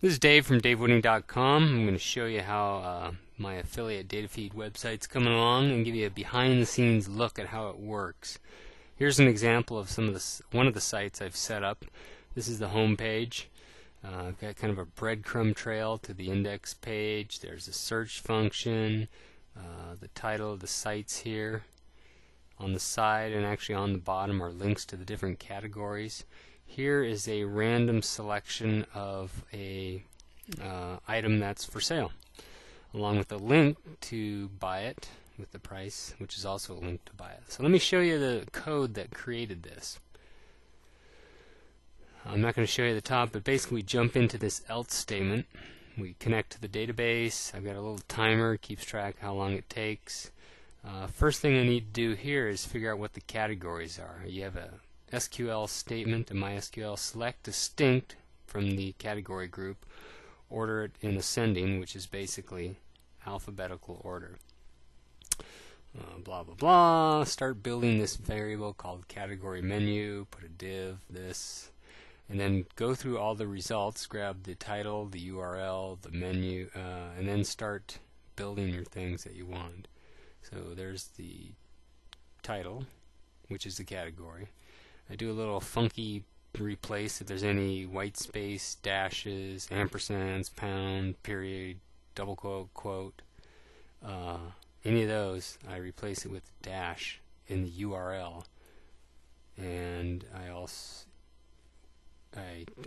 This is Dave from DaveWooding.com. I'm going to show you how my affiliate Datafeed website's coming along and give you a behind-the-scenes look at how it works. Here's an example of one of the sites I've set up. This is the home page. I've got kind of a breadcrumb trail to the index page. There's a search function, the title of the sites here. On the side and actually on the bottom are links to the different categories. Here is a random selection of a item that's for sale, along with a link to buy it with the price, which is also a link to buy it. So let me show you the code that created this. I'm not going to show you the top, but basically we jump into this else statement. We connect to the database. I've got a little timer, keeps track how long it takes. First thing I need to do here is figure out what the categories are. You have a SQL statement, a MySQL select distinct from the category group, order it in ascending, which is basically alphabetical order. Blah blah blah. Start building this variable called category menu, put a div, this, and then go through all the results, grab the title, the URL, the menu, and then start building your things that you want. So there's the title, which is the category. I do a little funky replace if there's any white space, dashes, ampersands, pound, period, double quote, quote. Any of those, I replace it with dash in the URL. And I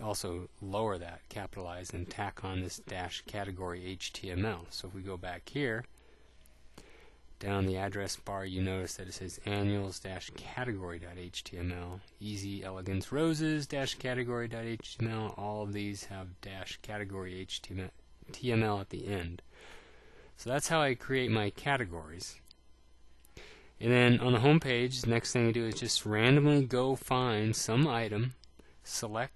also lower that, capitalize, and tack on this dash category HTML. So if we go back here, down the address bar, you notice that it says annuals-category.html, easy elegance roses-category.html. All of these have dash category HTML at the end. So that's how I create my categories. And then on the home page, the next thing I do is just randomly go find some item, select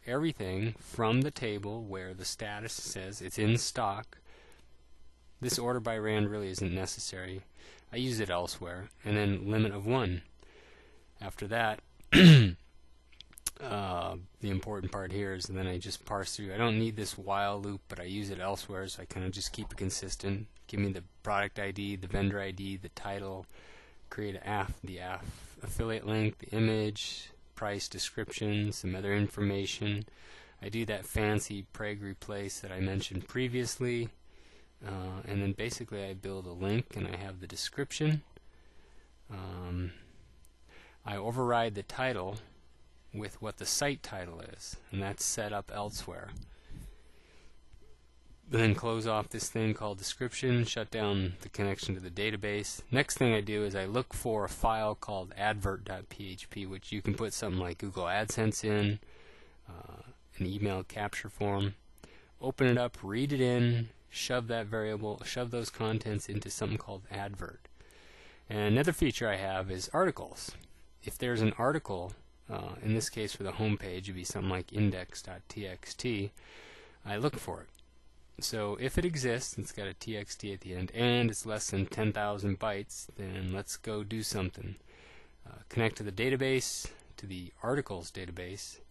everything from the table where the status says it's in stock. This order by rand really isn't necessary. I use it elsewhere. And then limit of 1. After that, the important part here is then I just parse through. I don't need this while loop, but I use it elsewhere, so I kind of just keep it consistent. Give me the product ID, the vendor ID, the title, create the affiliate link, the image, price, description, some other information. I do that fancy preg replace that I mentioned previously. And then basically I build a link and I have the description. I override the title with what the site title is, and that's set up elsewhere. Then close off this thing called description, shut down the connection to the database. Next thing I do is I look for a file called advert.php, which you can put something like Google AdSense in, an email capture form. Open it up, read it in, shove that variable, shove those contents into something called advert. And another feature I have is articles. If there's an article, in this case for the home page, it'd be something like index.txt, I look for it. So if it exists, it's got a txt at the end, and it's less than 10,000 bytes, then let's go do something. Connect to the database, to the articles database,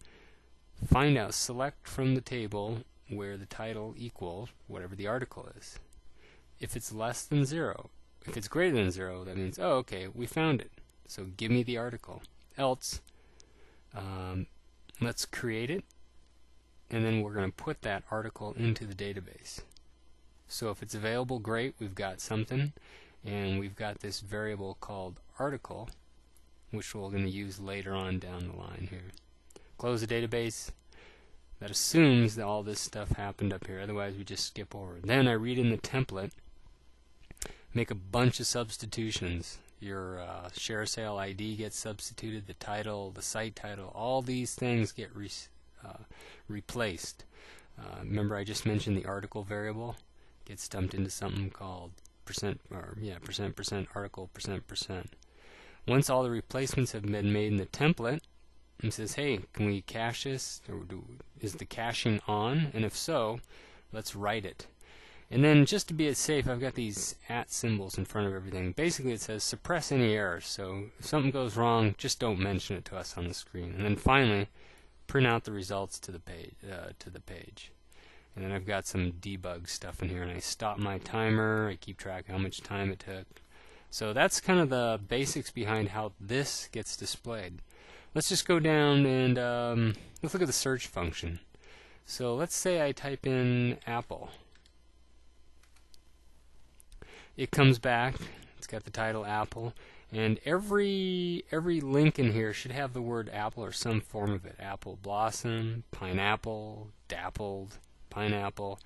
find out, select from the table where the title equals whatever the article is. If it's less than 0, if it's greater than 0, that means, oh, okay, we found it. So give me the article. Else, let's create it, and then we're going to put that article into the database. So if it's available, great, we've got something, and we've got this variable called article, which we're going to use later on down the line here. Close the database. That assumes that all this stuff happened up here, otherwise we just skip over. Then I read in the template, make a bunch of substitutions. Your share sale ID gets substituted, the title, the site title, all these things get replaced. Remember I just mentioned the article variable gets dumped into something called percent article %%. Once all the replacements have been made in the template, and says, hey, can we cache this? Or is the caching on? And if so, let's write it. And then just to be safe, I've got these @ symbols in front of everything. Basically it says suppress any errors. So if something goes wrong, just don't mention it to us on the screen. And then finally, print out the results to the page. And then I've got some debug stuff in here, and I stop my timer, I keep track of how much time it took. So that's kind of the basics behind how this gets displayed. Let's just go down and let's look at the search function. So let's say I type in Apple. It comes back, it's got the title Apple, and every link in here should have the word apple or some form of it. Apple blossom, pineapple, dappled, pineapple.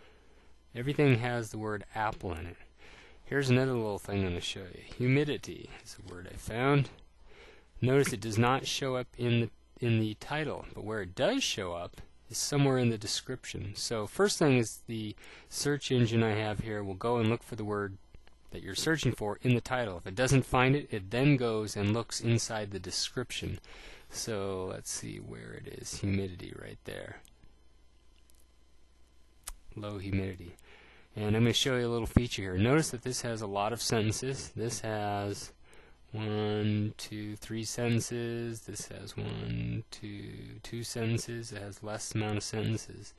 Everything has the word apple in it. Here's another little thing I'm going to show you. Humidity is a word I found. Notice it does not show up in the title, but where it does show up is somewhere in the description. So first thing is the search engine I have here will go and look for the word that you're searching for in the title. If it doesn't find it, it then goes and looks inside the description. So let's see where it is. Humidity right there. Low humidity. And I'm going to show you a little feature here. Notice that this has a lot of sentences. This has 1, 2, 3 sentences. This has 1, 2 sentences. It has less amount of sentences.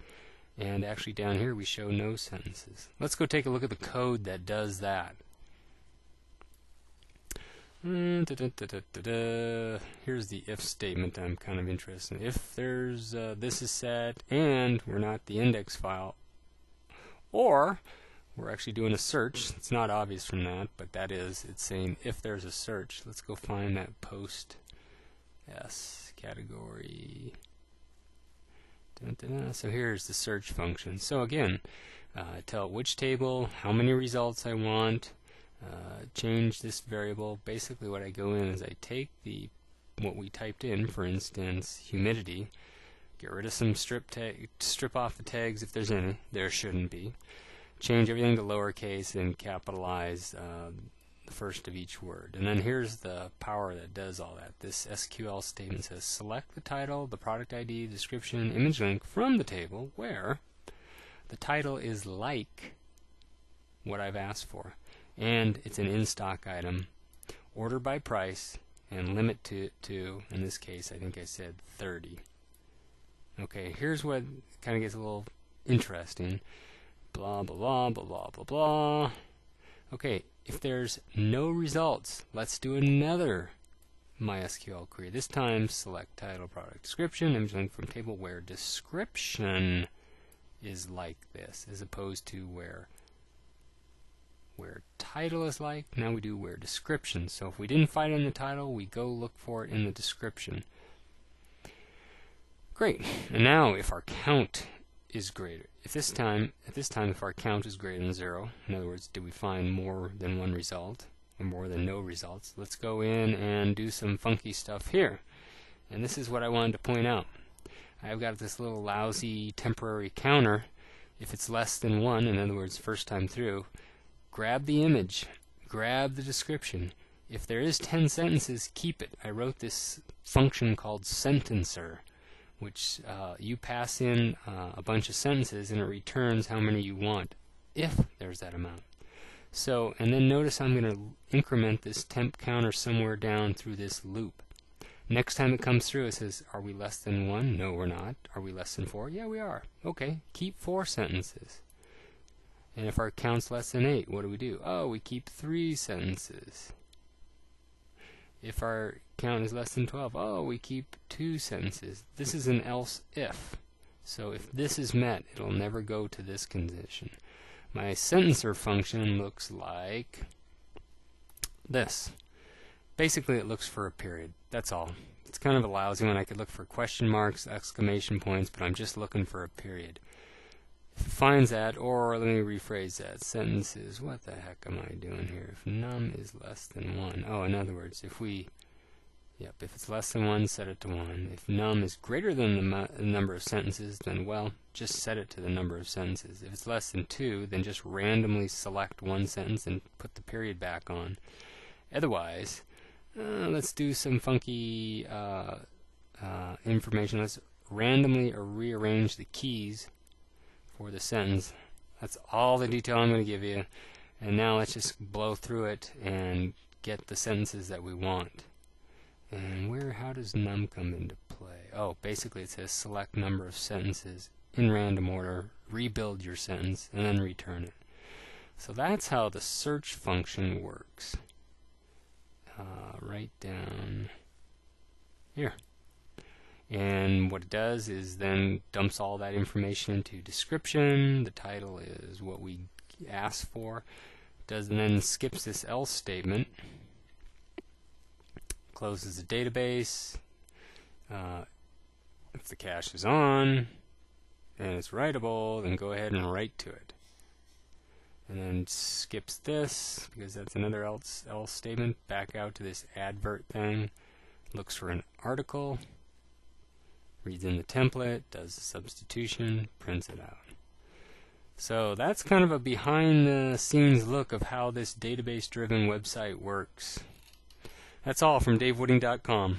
And actually down here we show no sentences. Let's go take a look at the code that does that. Here's the if statement I'm kind of interested in. If there's this is set and we're not the index file, or we're actually doing a search. It's not obvious from that, but that is, it's saying if there's a search. Let's go find that post S category. So here's the search function. So again, tell it which table, how many results I want, change this variable. Basically what I go in is I take what we typed in, for instance, humidity, get rid of some strip off the tags if there's any. There shouldn't be. Change everything to lowercase and capitalize the first of each word. And then here's the power that does all that. This SQL statement says select the title, the product ID, description, image link from the table where the title is like what I've asked for. And it's an in-stock item, order by price, and limit to, in this case, I think I said 30. Okay, here's what kind of gets a little interesting. Blah, blah, blah, blah, blah, blah, blah. Okay, if there's no results, let's do another MySQL query. This time, select title, product description, image link from table where description is like this, as opposed to where title is like. Now we do where description. So if we didn't find it in the title, we go look for it in the description. Great. And now if our count is greater, at this time if our count is greater than 0, in other words, did we find more than one result or more than no results, let's go in and do some funky stuff here. And this is what I wanted to point out. I've got this little lousy temporary counter. If it's less than 1, in other words, first time through, grab the image, grab the description. If there is 10 sentences, keep it. I wrote this function called sentencer, which you pass in a bunch of sentences and it returns how many you want, if there's that amount. So, and then notice I'm going to increment this temp counter somewhere down through this loop. Next time it comes through, it says, are we less than 1? No, we're not. Are we less than 4? Yeah, we are. Okay, keep 4 sentences. And if our count's less than 8, what do? Oh, we keep 3 sentences. If our count is less than 12, oh, we keep 2 sentences. This is an else if. So if this is met, it'll never go to this condition. My sentencer function looks like this. Basically, it looks for a period. That's all. It's kind of a lousy one. I could look for question marks, exclamation points, but I'm just looking for a period. If it finds that, or let me rephrase that, sentences, what the heck am I doing here? If num is less than 1, oh, in other words, if it's less than 1, set it to 1. If num is greater than the number of sentences, then, well, just set it to the number of sentences. If it's less than 2, then just randomly select one sentence and put the period back on. Otherwise, let's do some funky information. Let's randomly rearrange the keys for the sentence. That's all the detail I'm going to give you. And now let's just blow through it and get the sentences that we want. And how does num come into play? Oh, basically it says select number of sentences in random order, rebuild your sentence, and then return it. So that's how the search function works. Right down here. And what it does is then dumps all that information into description. The title is what we asked for. Does and then skips this else statement. Closes the database. If the cache is on and it's writable, then go ahead and write to it. And then skips this because that's another else statement. Back out to this advert thing. Looks for an article. Reads in the template, does the substitution, prints it out. So that's kind of a behind the scenes look of how this database driven website works. That's all from DaveWooding.com.